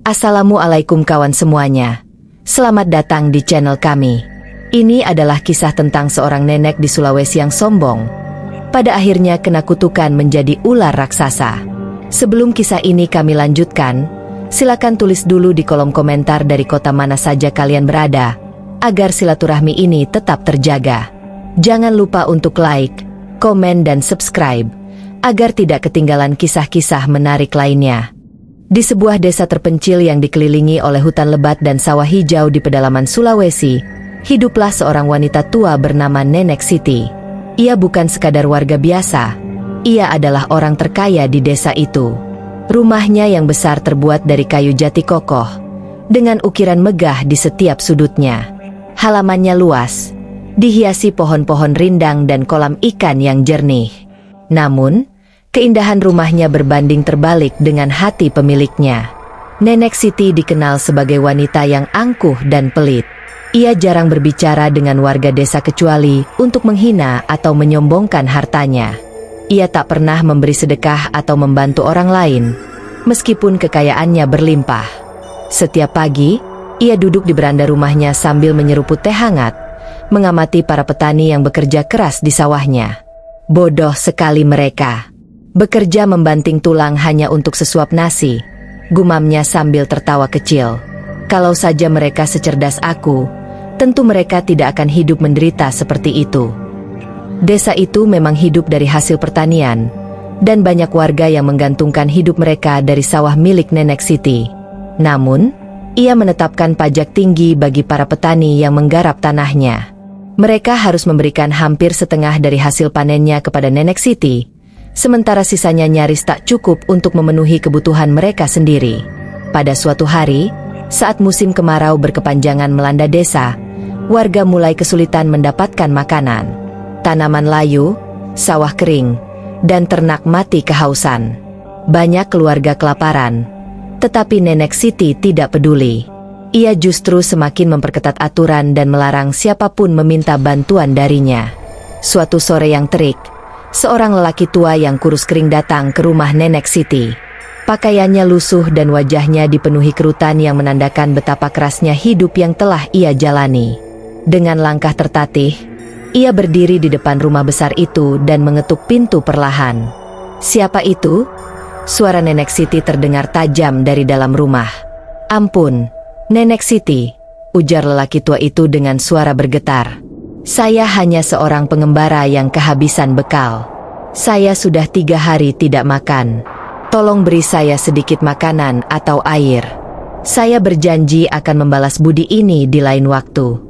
Assalamualaikum kawan semuanya. Selamat datang di channel kami. Ini adalah kisah tentang seorang nenek di Sulawesi yang sombong. Pada akhirnya kena kutukan menjadi ular raksasa. Sebelum kisah ini kami lanjutkan, silakan tulis dulu di kolom komentar dari kota mana saja kalian berada, agar silaturahmi ini tetap terjaga. Jangan lupa untuk like, komen dan subscribe, agar tidak ketinggalan kisah-kisah menarik lainnya. Di sebuah desa terpencil yang dikelilingi oleh hutan lebat dan sawah hijau di pedalaman Sulawesi, hiduplah seorang wanita tua bernama Nenek Siti. Ia bukan sekadar warga biasa, ia adalah orang terkaya di desa itu. Rumahnya yang besar terbuat dari kayu jati kokoh, dengan ukiran megah di setiap sudutnya. Halamannya luas, dihiasi pohon-pohon rindang dan kolam ikan yang jernih. Namun, keindahan rumahnya berbanding terbalik dengan hati pemiliknya. Nenek Siti dikenal sebagai wanita yang angkuh dan pelit. Ia jarang berbicara dengan warga desa kecuali untuk menghina atau menyombongkan hartanya. Ia tak pernah memberi sedekah atau membantu orang lain, meskipun kekayaannya berlimpah. Setiap pagi, ia duduk di beranda rumahnya sambil menyeruput teh hangat, mengamati para petani yang bekerja keras di sawahnya. Bodoh sekali mereka. Bekerja membanting tulang hanya untuk sesuap nasi, gumamnya sambil tertawa kecil. Kalau saja mereka secerdas aku, tentu mereka tidak akan hidup menderita seperti itu. Desa itu memang hidup dari hasil pertanian, dan banyak warga yang menggantungkan hidup mereka dari sawah milik Nenek Siti. Namun, ia menetapkan pajak tinggi bagi para petani yang menggarap tanahnya. Mereka harus memberikan hampir setengah dari hasil panennya kepada Nenek Siti, sementara sisanya nyaris tak cukup untuk memenuhi kebutuhan mereka sendiri. Pada suatu hari, saat musim kemarau berkepanjangan melanda desa, warga mulai kesulitan mendapatkan makanan. Tanaman layu, sawah kering, dan ternak mati kehausan. Banyak keluarga kelaparan, tetapi Nenek Siti tidak peduli. Ia justru semakin memperketat aturan dan melarang siapapun meminta bantuan darinya. Suatu sore yang terik, seorang lelaki tua yang kurus kering datang ke rumah Nenek Siti. Pakaiannya lusuh dan wajahnya dipenuhi kerutan yang menandakan betapa kerasnya hidup yang telah ia jalani. Dengan langkah tertatih, ia berdiri di depan rumah besar itu dan mengetuk pintu perlahan. "Siapa itu?" Suara Nenek Siti terdengar tajam dari dalam rumah. "Ampun, Nenek Siti," ujar lelaki tua itu dengan suara bergetar. "Saya hanya seorang pengembara yang kehabisan bekal. Saya sudah 3 hari tidak makan. Tolong beri saya sedikit makanan atau air. Saya berjanji akan membalas budi ini di lain waktu."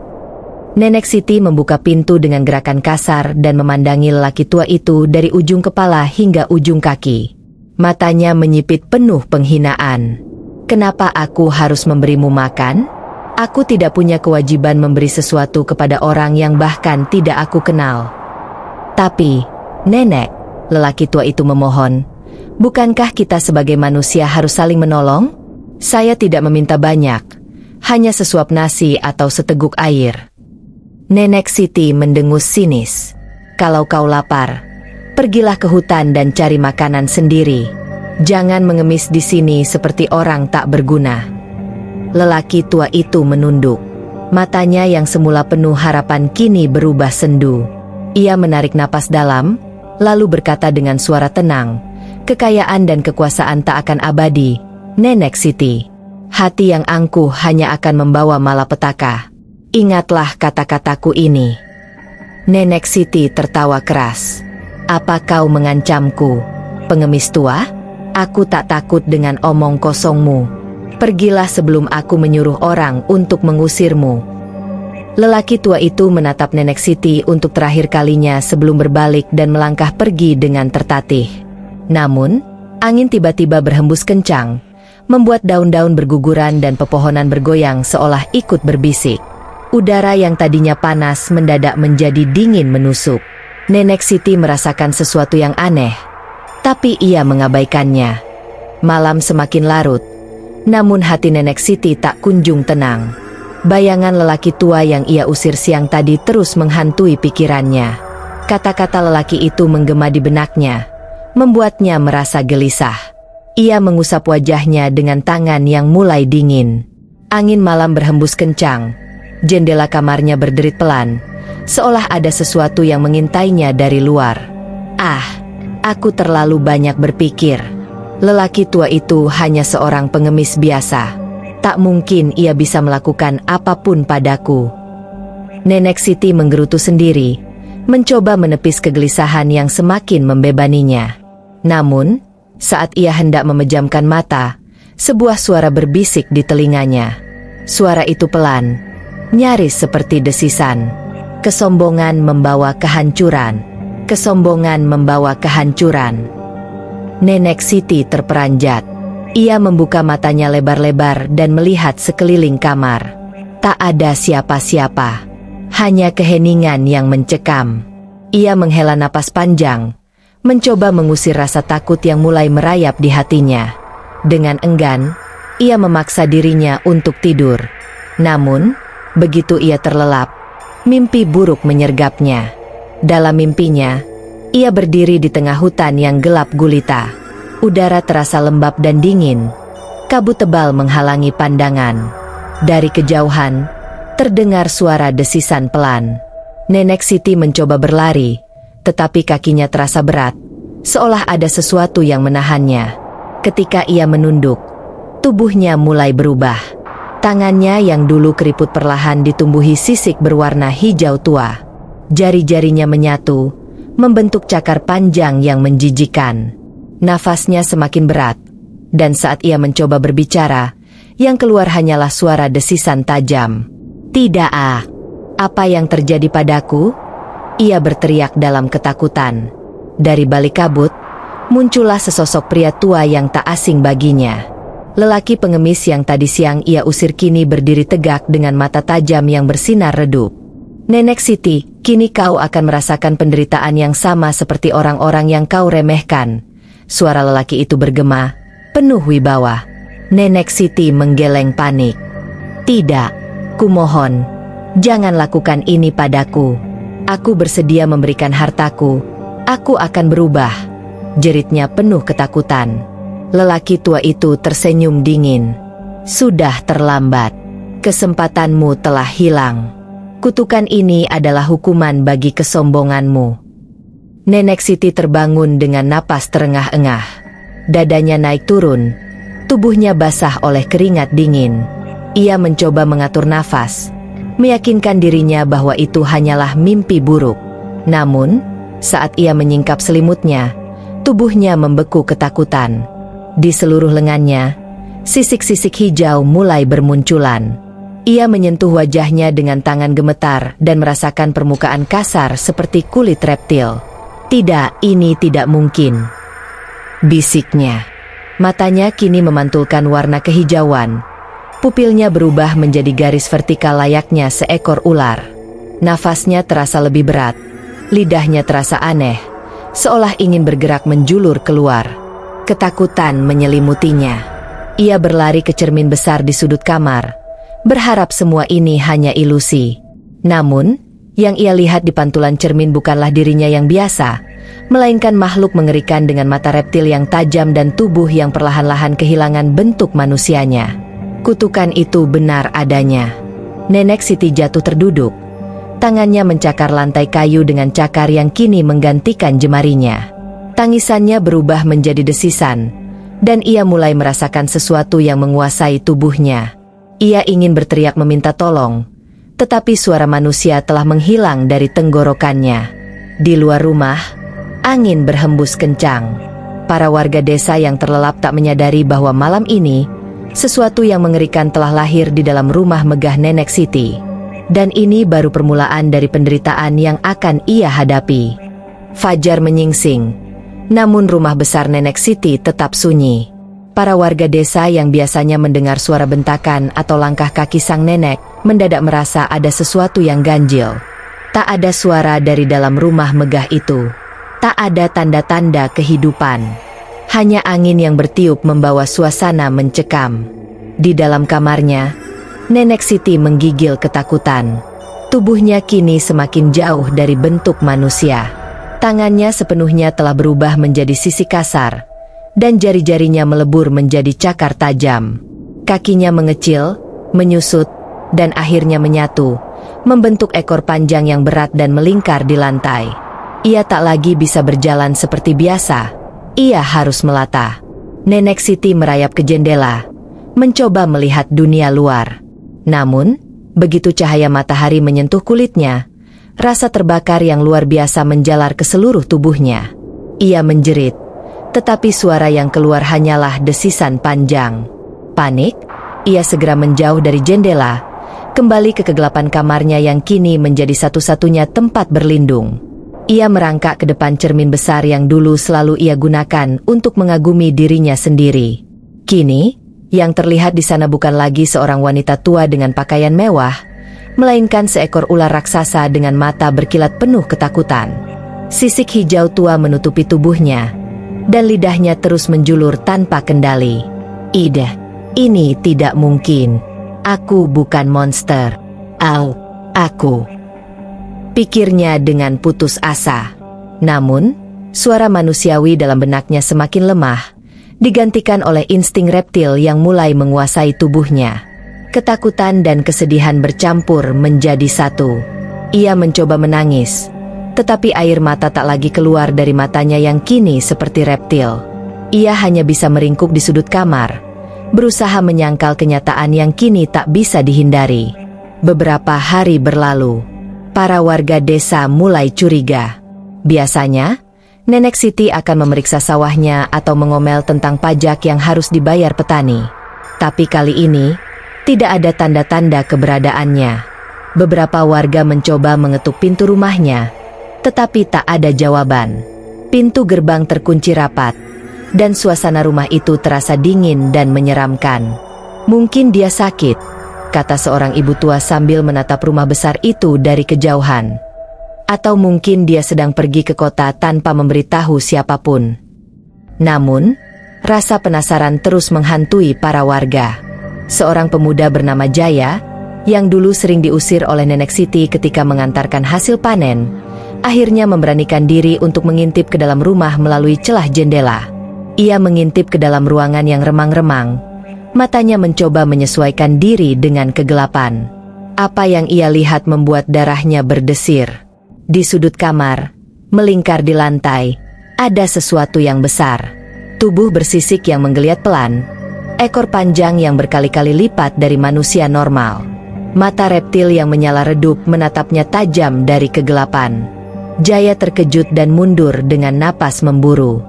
Nenek Siti membuka pintu dengan gerakan kasar dan memandangi lelaki tua itu dari ujung kepala hingga ujung kaki. Matanya menyipit penuh penghinaan. "Kenapa aku harus memberimu makan? Aku tidak punya kewajiban memberi sesuatu kepada orang yang bahkan tidak aku kenal." "Tapi, Nenek," lelaki tua itu memohon, "bukankah kita sebagai manusia harus saling menolong? Saya tidak meminta banyak, hanya sesuap nasi atau seteguk air." Nenek Siti mendengus sinis. "Kalau kau lapar, pergilah ke hutan dan cari makanan sendiri. Jangan mengemis di sini seperti orang tak berguna." Lelaki tua itu menunduk. Matanya yang semula penuh harapan kini berubah sendu. Ia menarik napas dalam, lalu berkata dengan suara tenang, "Kekayaan dan kekuasaan tak akan abadi, Nenek Siti. Hati yang angkuh hanya akan membawa malapetaka. Ingatlah kata-kataku ini." Nenek Siti tertawa keras. "Apa kau mengancamku, pengemis tua? Aku tak takut dengan omong kosongmu. Pergilah sebelum aku menyuruh orang untuk mengusirmu." Lelaki tua itu menatap Nenek Siti untuk terakhir kalinya sebelum berbalik dan melangkah pergi dengan tertatih. Namun, angin tiba-tiba berhembus kencang, membuat daun-daun berguguran dan pepohonan bergoyang seolah ikut berbisik. Udara yang tadinya panas mendadak menjadi dingin menusuk. Nenek Siti merasakan sesuatu yang aneh, tapi ia mengabaikannya. Malam semakin larut, namun hati Nenek Siti tak kunjung tenang. Bayangan lelaki tua yang ia usir siang tadi terus menghantui pikirannya. Kata-kata lelaki itu menggema di benaknya, membuatnya merasa gelisah. Ia mengusap wajahnya dengan tangan yang mulai dingin. Angin malam berhembus kencang. Jendela kamarnya berderit pelan, seolah ada sesuatu yang mengintainya dari luar. Ah, aku terlalu banyak berpikir. Lelaki tua itu hanya seorang pengemis biasa. Tak mungkin ia bisa melakukan apapun padaku. Nenek Siti menggerutu sendiri, mencoba menepis kegelisahan yang semakin membebaninya. Namun, saat ia hendak memejamkan mata, sebuah suara berbisik di telinganya. Suara itu pelan, nyaris seperti desisan. Kesombongan membawa kehancuran. Kesombongan membawa kehancuran. Nenek Siti terperanjat. Ia membuka matanya lebar-lebar dan melihat sekeliling kamar. Tak ada siapa-siapa. Hanya keheningan yang mencekam. Ia menghela napas panjang, mencoba mengusir rasa takut yang mulai merayap di hatinya. Dengan enggan, ia memaksa dirinya untuk tidur. Namun, begitu ia terlelap, mimpi buruk menyergapnya. Dalam mimpinya, ia berdiri di tengah hutan yang gelap gulita. Udara terasa lembab dan dingin. Kabut tebal menghalangi pandangan. Dari kejauhan, terdengar suara desisan pelan. Nenek Siti mencoba berlari, tetapi kakinya terasa berat, seolah ada sesuatu yang menahannya. Ketika ia menunduk, tubuhnya mulai berubah. Tangannya yang dulu keriput perlahan ditumbuhi sisik berwarna hijau tua. Jari-jarinya menyatu, membentuk cakar panjang yang menjijikan. Nafasnya semakin berat, dan saat ia mencoba berbicara, yang keluar hanyalah suara desisan tajam. "Tidak, apa yang terjadi padaku?" Ia berteriak dalam ketakutan. Dari balik kabut, muncullah sesosok pria tua yang tak asing baginya. Lelaki pengemis yang tadi siang ia usir kini berdiri tegak dengan mata tajam yang bersinar redup. "Nenek Siti, kini kau akan merasakan penderitaan yang sama seperti orang-orang yang kau remehkan." Suara lelaki itu bergema, penuh wibawa. Nenek Siti menggeleng panik. "Tidak, kumohon, jangan lakukan ini padaku. Aku bersedia memberikan hartaku. Aku akan berubah," jeritnya penuh ketakutan. Lelaki tua itu tersenyum dingin. "Sudah terlambat. Kesempatanmu telah hilang. Kutukan ini adalah hukuman bagi kesombonganmu." Nenek Siti terbangun dengan napas terengah-engah. Dadanya naik turun, tubuhnya basah oleh keringat dingin. Ia mencoba mengatur nafas, meyakinkan dirinya bahwa itu hanyalah mimpi buruk. Namun, saat ia menyingkap selimutnya, tubuhnya membeku ketakutan. Di seluruh lengannya, sisik-sisik hijau mulai bermunculan. Ia menyentuh wajahnya dengan tangan gemetar dan merasakan permukaan kasar seperti kulit reptil. "Tidak, ini tidak mungkin," bisiknya. Matanya kini memantulkan warna kehijauan. Pupilnya berubah menjadi garis vertikal layaknya seekor ular. Nafasnya terasa lebih berat. Lidahnya terasa aneh, seolah ingin bergerak menjulur keluar. Ketakutan menyelimutinya. Ia berlari ke cermin besar di sudut kamar, berharap semua ini hanya ilusi. Namun, yang ia lihat di pantulan cermin bukanlah dirinya yang biasa, melainkan makhluk mengerikan dengan mata reptil yang tajam dan tubuh yang perlahan-lahan kehilangan bentuk manusianya. Kutukan itu benar adanya. Nenek Siti jatuh terduduk. Tangannya mencakar lantai kayu dengan cakar yang kini menggantikan jemarinya. Tangisannya berubah menjadi desisan, dan ia mulai merasakan sesuatu yang menguasai tubuhnya. Ia ingin berteriak meminta tolong, tetapi suara manusia telah menghilang dari tenggorokannya. Di luar rumah, angin berhembus kencang. Para warga desa yang terlelap tak menyadari bahwa malam ini, sesuatu yang mengerikan telah lahir di dalam rumah megah Nenek Siti. Dan ini baru permulaan dari penderitaan yang akan ia hadapi. Fajar menyingsing, namun rumah besar Nenek Siti tetap sunyi. Para warga desa yang biasanya mendengar suara bentakan atau langkah kaki sang nenek, mendadak merasa ada sesuatu yang ganjil. Tak ada suara dari dalam rumah megah itu. Tak ada tanda-tanda kehidupan. Hanya angin yang bertiup membawa suasana mencekam. Di dalam kamarnya, Nenek Siti menggigil ketakutan. Tubuhnya kini semakin jauh dari bentuk manusia. Tangannya sepenuhnya telah berubah menjadi sisik kasar, dan jari-jarinya melebur menjadi cakar tajam. Kakinya mengecil, menyusut, dan akhirnya menyatu, membentuk ekor panjang yang berat dan melingkar di lantai. Ia tak lagi bisa berjalan seperti biasa. Ia harus melata. Nenek Siti merayap ke jendela, mencoba melihat dunia luar. Namun, begitu cahaya matahari menyentuh kulitnya, rasa terbakar yang luar biasa menjalar ke seluruh tubuhnya. Ia menjerit, tetapi suara yang keluar hanyalah desisan panjang. Panik, ia segera menjauh dari jendela, kembali ke kegelapan kamarnya yang kini menjadi satu-satunya tempat berlindung. Ia merangkak ke depan cermin besar yang dulu selalu ia gunakan untuk mengagumi dirinya sendiri. Kini, yang terlihat di sana bukan lagi seorang wanita tua dengan pakaian mewah, melainkan seekor ular raksasa dengan mata berkilat penuh ketakutan. Sisik hijau tua menutupi tubuhnya, dan lidahnya terus menjulur tanpa kendali. "Ida, ini tidak mungkin. Aku bukan monster. Aku," pikirnya dengan putus asa. Namun, suara manusiawi dalam benaknya semakin lemah, digantikan oleh insting reptil yang mulai menguasai tubuhnya. Ketakutan dan kesedihan bercampur menjadi satu. Ia mencoba menangis, tetapi air mata tak lagi keluar dari matanya yang kini seperti reptil. Ia hanya bisa meringkuk di sudut kamar, berusaha menyangkal kenyataan yang kini tak bisa dihindari. Beberapa hari berlalu. Para warga desa mulai curiga. Biasanya, Nenek Siti akan memeriksa sawahnya atau mengomel tentang pajak yang harus dibayar petani. Tapi kali ini, tidak ada tanda-tanda keberadaannya. Beberapa warga mencoba mengetuk pintu rumahnya, tetapi tak ada jawaban. Pintu gerbang terkunci rapat, dan suasana rumah itu terasa dingin dan menyeramkan. "Mungkin dia sakit," kata seorang ibu tua sambil menatap rumah besar itu dari kejauhan. "Atau mungkin dia sedang pergi ke kota tanpa memberitahu siapapun." Namun, rasa penasaran terus menghantui para warga. Seorang pemuda bernama Jaya, yang dulu sering diusir oleh Nenek Siti ketika mengantarkan hasil panen, akhirnya memberanikan diri untuk mengintip ke dalam rumah melalui celah jendela. Ia mengintip ke dalam ruangan yang remang-remang. Matanya mencoba menyesuaikan diri dengan kegelapan. Apa yang ia lihat membuat darahnya berdesir. Di sudut kamar, melingkar di lantai, ada sesuatu yang besar. Tubuh bersisik yang menggeliat pelan. Ekor panjang yang berkali-kali lipat dari manusia normal. Mata reptil yang menyala redup menatapnya tajam dari kegelapan. Jaya terkejut dan mundur dengan napas memburu.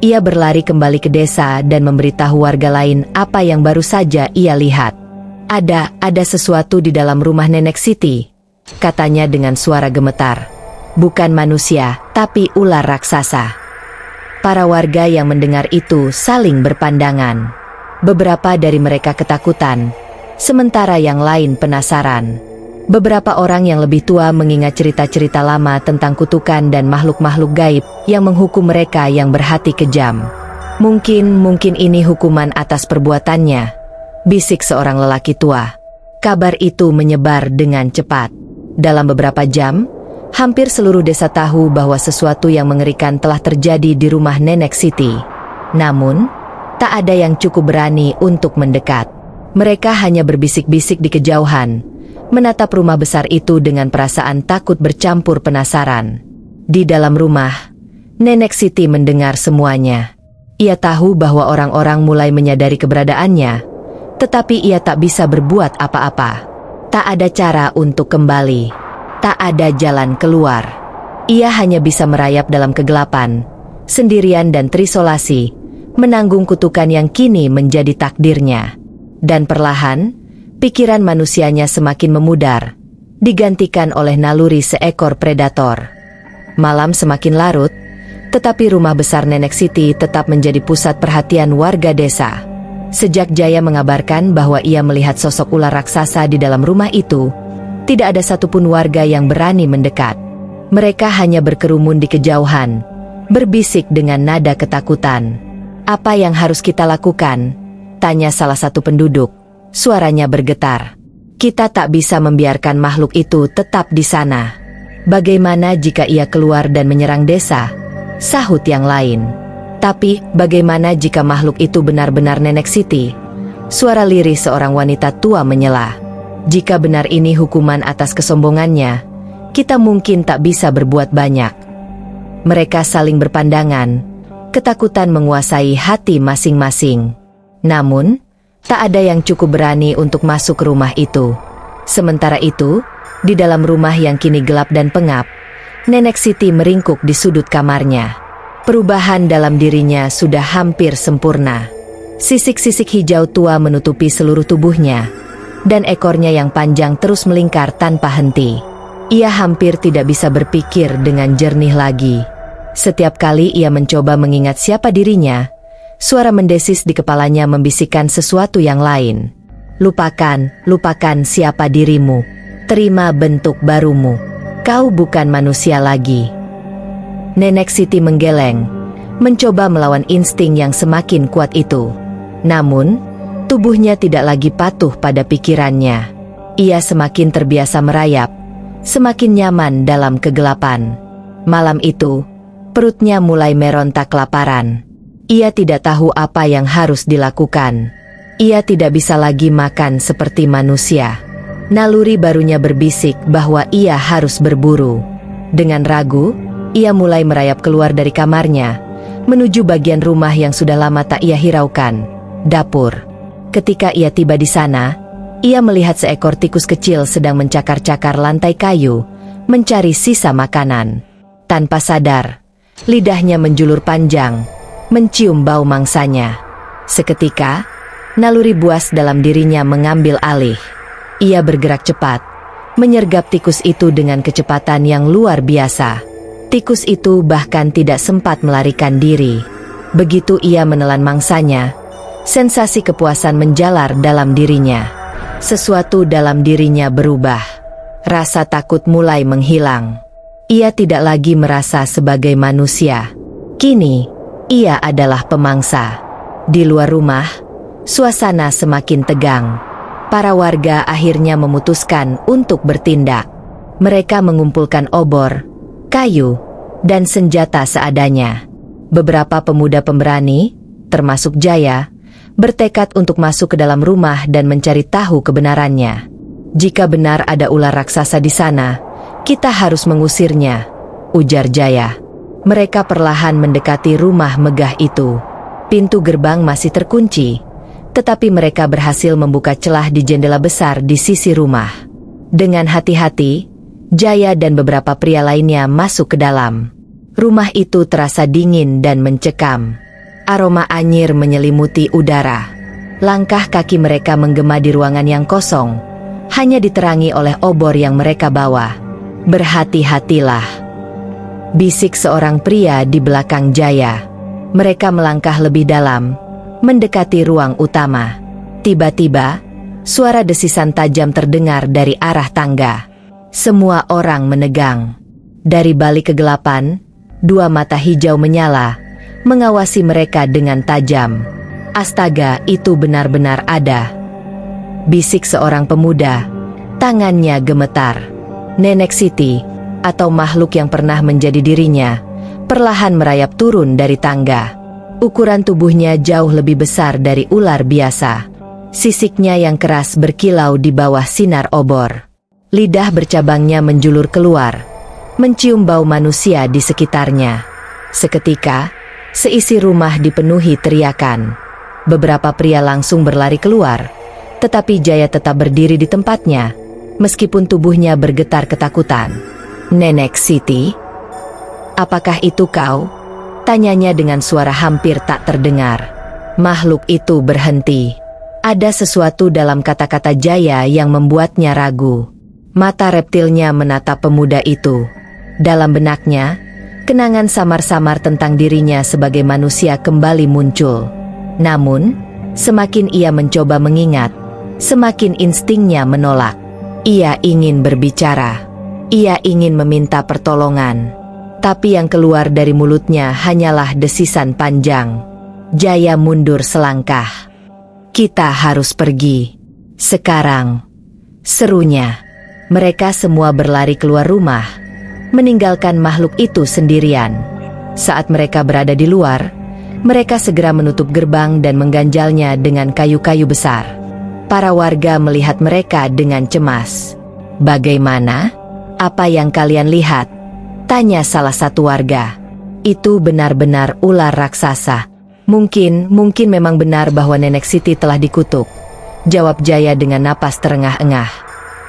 Ia berlari kembali ke desa dan memberitahu warga lain apa yang baru saja ia lihat. Ada sesuatu di dalam rumah Nenek Siti," katanya dengan suara gemetar. "Bukan manusia, tapi ular raksasa." Para warga yang mendengar itu saling berpandangan. Beberapa dari mereka ketakutan, sementara yang lain penasaran. Beberapa orang yang lebih tua mengingat cerita-cerita lama tentang kutukan dan makhluk-makhluk gaib yang menghukum mereka yang berhati kejam. Mungkin ini hukuman atas perbuatannya," bisik seorang lelaki tua. Kabar itu menyebar dengan cepat. Dalam beberapa jam, hampir seluruh desa tahu bahwa sesuatu yang mengerikan telah terjadi di rumah Nenek Siti. Namun, tak ada yang cukup berani untuk mendekat. Mereka hanya berbisik-bisik di kejauhan, menatap rumah besar itu dengan perasaan takut bercampur penasaran. Di dalam rumah, Nenek Siti mendengar semuanya. Ia tahu bahwa orang-orang mulai menyadari keberadaannya, tetapi ia tak bisa berbuat apa-apa. Tak ada cara untuk kembali. Tak ada jalan keluar. Ia hanya bisa merayap dalam kegelapan, sendirian dan terisolasi, menanggung kutukan yang kini menjadi takdirnya. Dan perlahan, pikiran manusianya semakin memudar, digantikan oleh naluri seekor predator. Malam semakin larut, tetapi rumah besar Nenek Siti tetap menjadi pusat perhatian warga desa. Sejak Jaya mengabarkan bahwa ia melihat sosok ular raksasa di dalam rumah itu, tidak ada satupun warga yang berani mendekat. Mereka hanya berkerumun di kejauhan, berbisik dengan nada ketakutan. "Apa yang harus kita lakukan?" tanya salah satu penduduk. Suaranya bergetar. "Kita tak bisa membiarkan makhluk itu tetap di sana." "Bagaimana jika ia keluar dan menyerang desa?" sahut yang lain. Tapi, bagaimana jika makhluk itu benar-benar Nenek Siti? Suara lirih seorang wanita tua menyela. Jika benar ini hukuman atas kesombongannya, kita mungkin tak bisa berbuat banyak. Mereka saling berpandangan, ketakutan menguasai hati masing-masing. Namun, tak ada yang cukup berani untuk masuk ke rumah itu. Sementara itu, di dalam rumah yang kini gelap dan pengap, Nenek Siti meringkuk di sudut kamarnya. Perubahan dalam dirinya sudah hampir sempurna. Sisik-sisik hijau tua menutupi seluruh tubuhnya, dan ekornya yang panjang terus melingkar tanpa henti. Ia hampir tidak bisa berpikir dengan jernih lagi. Setiap kali ia mencoba mengingat siapa dirinya, suara mendesis di kepalanya membisikkan sesuatu yang lain. Lupakan siapa dirimu. Terima bentuk barumu. Kau bukan manusia lagi. Nenek Siti menggeleng, mencoba melawan insting yang semakin kuat itu. Namun, tubuhnya tidak lagi patuh pada pikirannya. Ia semakin terbiasa merayap, semakin nyaman dalam kegelapan. Malam itu, perutnya mulai meronta kelaparan. Ia tidak tahu apa yang harus dilakukan. Ia tidak bisa lagi makan seperti manusia. Naluri barunya berbisik bahwa ia harus berburu. Dengan ragu, ia mulai merayap keluar dari kamarnya, menuju bagian rumah yang sudah lama tak ia hiraukan, dapur. Ketika ia tiba di sana, ia melihat seekor tikus kecil sedang mencakar-cakar lantai kayu, mencari sisa makanan. Tanpa sadar, lidahnya menjulur panjang, mencium bau mangsanya. Seketika, naluri buas dalam dirinya mengambil alih. Ia bergerak cepat, menyergap tikus itu dengan kecepatan yang luar biasa. Tikus itu bahkan tidak sempat melarikan diri. Begitu ia menelan mangsanya, sensasi kepuasan menjalar dalam dirinya. Sesuatu dalam dirinya berubah. Rasa takut mulai menghilang. Ia tidak lagi merasa sebagai manusia. Kini, ia adalah pemangsa. Di luar rumah, suasana semakin tegang. Para warga akhirnya memutuskan untuk bertindak. Mereka mengumpulkan obor, kayu, dan senjata seadanya. Beberapa pemuda pemberani, termasuk Jaya, bertekad untuk masuk ke dalam rumah dan mencari tahu kebenarannya. Jika benar ada ular raksasa di sana, kita harus mengusirnya, ujar Jaya. Mereka perlahan mendekati rumah megah itu. Pintu gerbang masih terkunci, tetapi mereka berhasil membuka celah di jendela besar di sisi rumah. Dengan hati-hati, Jaya dan beberapa pria lainnya masuk ke dalam. Rumah itu terasa dingin dan mencekam. Aroma anyir menyelimuti udara. Langkah kaki mereka menggema di ruangan yang kosong, hanya diterangi oleh obor yang mereka bawa. Berhati-hatilah, bisik seorang pria di belakang Jaya. Mereka melangkah lebih dalam, mendekati ruang utama. Tiba-tiba, suara desisan tajam terdengar dari arah tangga. Semua orang menegang. Dari balik kegelapan, dua mata hijau menyala, mengawasi mereka dengan tajam. Astaga, itu benar-benar ada, bisik seorang pemuda. Tangannya gemetar. Nenek Siti, atau makhluk yang pernah menjadi dirinya, perlahan merayap turun dari tangga. Ukuran tubuhnya jauh lebih besar dari ular biasa. Sisiknya yang keras berkilau di bawah sinar obor. Lidah bercabangnya menjulur keluar, mencium bau manusia di sekitarnya. Seketika, seisi rumah dipenuhi teriakan. Beberapa pria langsung berlari keluar, tetapi Jaya tetap berdiri di tempatnya, meskipun tubuhnya bergetar ketakutan. Nenek Siti, apakah itu kau? Tanyanya dengan suara hampir tak terdengar. Makhluk itu berhenti. Ada sesuatu dalam kata-kata Jaya yang membuatnya ragu. Mata reptilnya menatap pemuda itu. Dalam benaknya, kenangan samar-samar tentang dirinya sebagai manusia kembali muncul. Namun, semakin ia mencoba mengingat, semakin instingnya menolak. Ia ingin berbicara. Ia ingin meminta pertolongan. Tapi yang keluar dari mulutnya hanyalah desisan panjang. Jaya mundur selangkah. Kita harus pergi. Sekarang. Serunya. Mereka semua berlari keluar rumah, meninggalkan makhluk itu sendirian. Saat mereka berada di luar, Mereka segera menutup gerbang dan mengganjalnya dengan kayu-kayu besar. Para warga melihat mereka dengan cemas. "Bagaimana? Apa yang kalian lihat?" tanya salah satu warga. "Itu benar-benar ular raksasa. Mungkin memang benar bahwa Nenek Siti telah dikutuk," jawab Jaya dengan napas terengah-engah.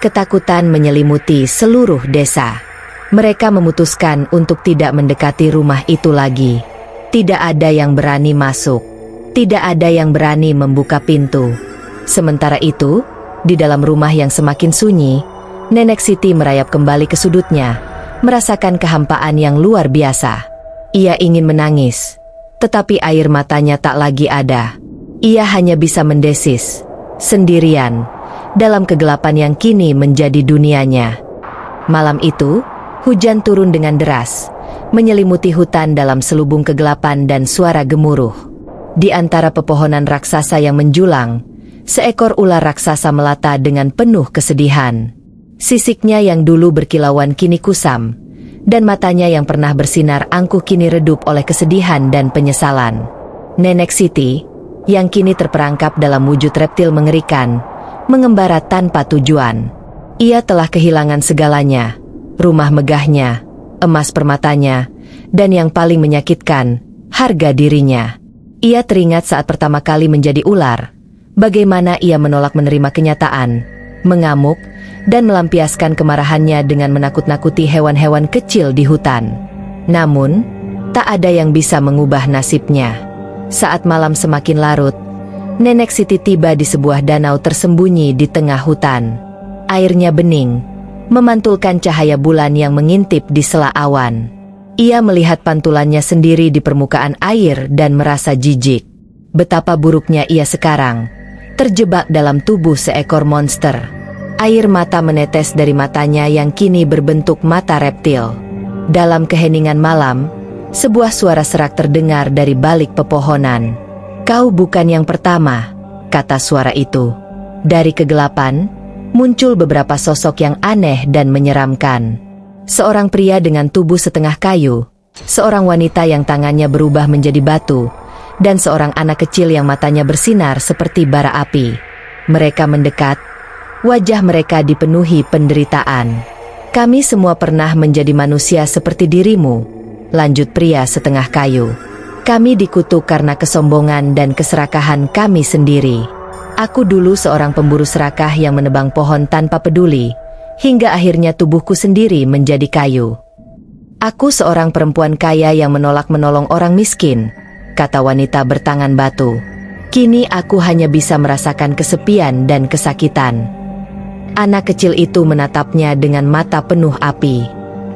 Ketakutan menyelimuti seluruh desa. Mereka memutuskan untuk tidak mendekati rumah itu lagi. Tidak ada yang berani masuk. Tidak ada yang berani membuka pintu. Sementara itu, di dalam rumah yang semakin sunyi, Nenek Siti merayap kembali ke sudutnya, merasakan kehampaan yang luar biasa. Ia ingin menangis, tetapi air matanya tak lagi ada. Ia hanya bisa mendesis, sendirian, dalam kegelapan yang kini menjadi dunianya. Malam itu, hujan turun dengan deras, menyelimuti hutan dalam selubung kegelapan dan suara gemuruh. Di antara pepohonan raksasa yang menjulang, seekor ular raksasa melata dengan penuh kesedihan. Sisiknya yang dulu berkilauan kini kusam, dan matanya yang pernah bersinar angkuh kini redup oleh kesedihan dan penyesalan. Nenek Siti, yang kini terperangkap dalam wujud reptil mengerikan, mengembara tanpa tujuan. Ia telah kehilangan segalanya, rumah megahnya, emas permatanya, dan yang paling menyakitkan, harga dirinya. Ia teringat saat pertama kali menjadi ular, bagaimana ia menolak menerima kenyataan, mengamuk, dan melampiaskan kemarahannya dengan menakut-nakuti hewan-hewan kecil di hutan. Namun, tak ada yang bisa mengubah nasibnya. Saat malam semakin larut, Nenek Siti tiba di sebuah danau tersembunyi di tengah hutan. Airnya bening, memantulkan cahaya bulan yang mengintip di sela awan. Ia melihat pantulannya sendiri di permukaan air dan merasa jijik. Betapa buruknya ia sekarang, terjebak dalam tubuh seekor monster. Air mata menetes dari matanya yang kini berbentuk mata reptil. Dalam keheningan malam, sebuah suara serak terdengar dari balik pepohonan. "Kau bukan yang pertama," kata suara itu. Dari kegelapan, muncul beberapa sosok yang aneh dan menyeramkan. Seorang pria dengan tubuh setengah kayu, seorang wanita yang tangannya berubah menjadi batu, dan seorang anak kecil yang matanya bersinar seperti bara api. Mereka mendekat, wajah mereka dipenuhi penderitaan. "Kami semua pernah menjadi manusia seperti dirimu," lanjut pria setengah kayu. "Kami dikutuk karena kesombongan dan keserakahan kami sendiri. Aku dulu seorang pemburu serakah yang menebang pohon tanpa peduli, hingga akhirnya tubuhku sendiri menjadi kayu. Aku seorang perempuan kaya yang menolak menolong orang miskin," kata wanita bertangan batu. "Kini aku hanya bisa merasakan kesepian dan kesakitan." Anak kecil itu menatapnya dengan mata penuh api.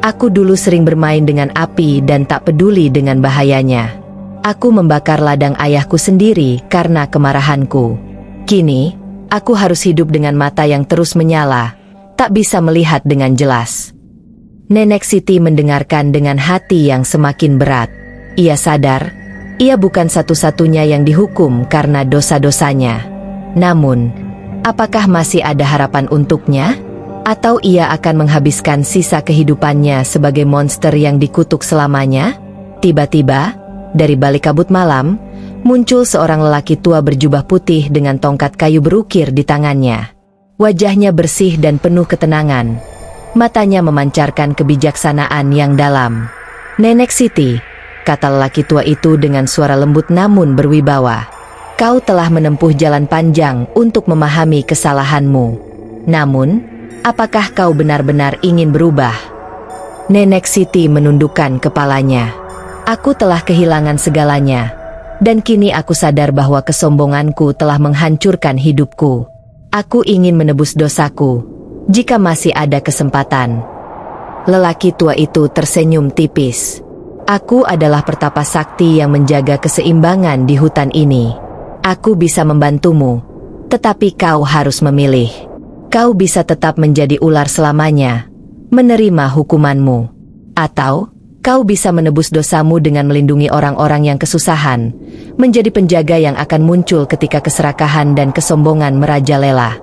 "Aku dulu sering bermain dengan api dan tak peduli dengan bahayanya. Aku membakar ladang ayahku sendiri karena kemarahanku. Kini, aku harus hidup dengan mata yang terus menyala, tak bisa melihat dengan jelas." Nenek Siti mendengarkan dengan hati yang semakin berat. Ia sadar, ia bukan satu-satunya yang dihukum karena dosa-dosanya. Namun, apakah masih ada harapan untuknya? Atau ia akan menghabiskan sisa kehidupannya sebagai monster yang dikutuk selamanya? Tiba-tiba, dari balik kabut malam, muncul seorang lelaki tua berjubah putih dengan tongkat kayu berukir di tangannya. Wajahnya bersih dan penuh ketenangan. Matanya memancarkan kebijaksanaan yang dalam. "Nenek Siti," kata lelaki tua itu dengan suara lembut namun berwibawa. "Kau telah menempuh jalan panjang untuk memahami kesalahanmu. Namun, apakah kau benar-benar ingin berubah?" Nenek Siti menundukkan kepalanya. "Aku telah kehilangan segalanya. Dan kini aku sadar bahwa kesombonganku telah menghancurkan hidupku. Aku ingin menebus dosaku, jika masih ada kesempatan." Lelaki tua itu tersenyum tipis. "Aku adalah pertapa sakti yang menjaga keseimbangan di hutan ini. Aku bisa membantumu, tetapi kau harus memilih. Kau bisa tetap menjadi ular selamanya, menerima hukumanmu. Atau kau bisa menebus dosamu dengan melindungi orang-orang yang kesusahan, menjadi penjaga yang akan muncul ketika keserakahan dan kesombongan merajalela."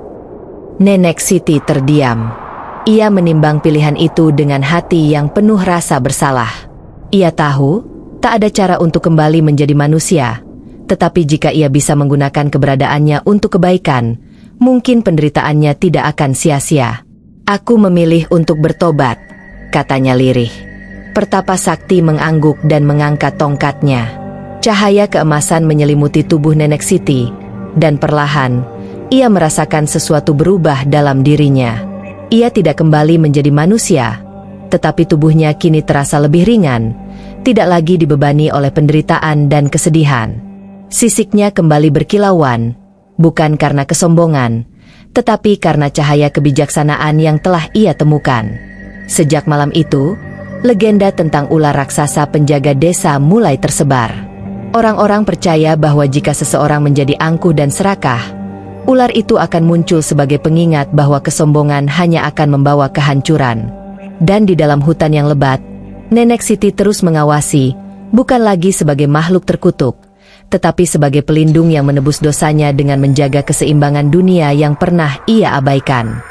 Nenek Siti terdiam. Ia menimbang pilihan itu dengan hati yang penuh rasa bersalah. Ia tahu, Tak ada cara untuk kembali menjadi manusia, tetapi jika ia bisa menggunakan keberadaannya untuk kebaikan, mungkin penderitaannya tidak akan sia-sia. Aku memilih untuk bertobat, katanya lirih. Pertapa Sakti mengangguk dan mengangkat tongkatnya. Cahaya keemasan menyelimuti tubuh Nenek Siti, dan perlahan, ia merasakan sesuatu berubah dalam dirinya. Ia tidak kembali menjadi manusia, tetapi tubuhnya kini terasa lebih ringan, tidak lagi dibebani oleh penderitaan dan kesedihan. Sisiknya kembali berkilauan, bukan karena kesombongan, tetapi karena cahaya kebijaksanaan yang telah ia temukan. Sejak malam itu, legenda tentang ular raksasa penjaga desa mulai tersebar. Orang-orang percaya bahwa jika seseorang menjadi angkuh dan serakah, ular itu akan muncul sebagai pengingat bahwa kesombongan hanya akan membawa kehancuran. Dan di dalam hutan yang lebat, Nenek Siti terus mengawasi, bukan lagi sebagai makhluk terkutuk, tetapi sebagai pelindung yang menebus dosanya dengan menjaga keseimbangan dunia yang pernah ia abaikan.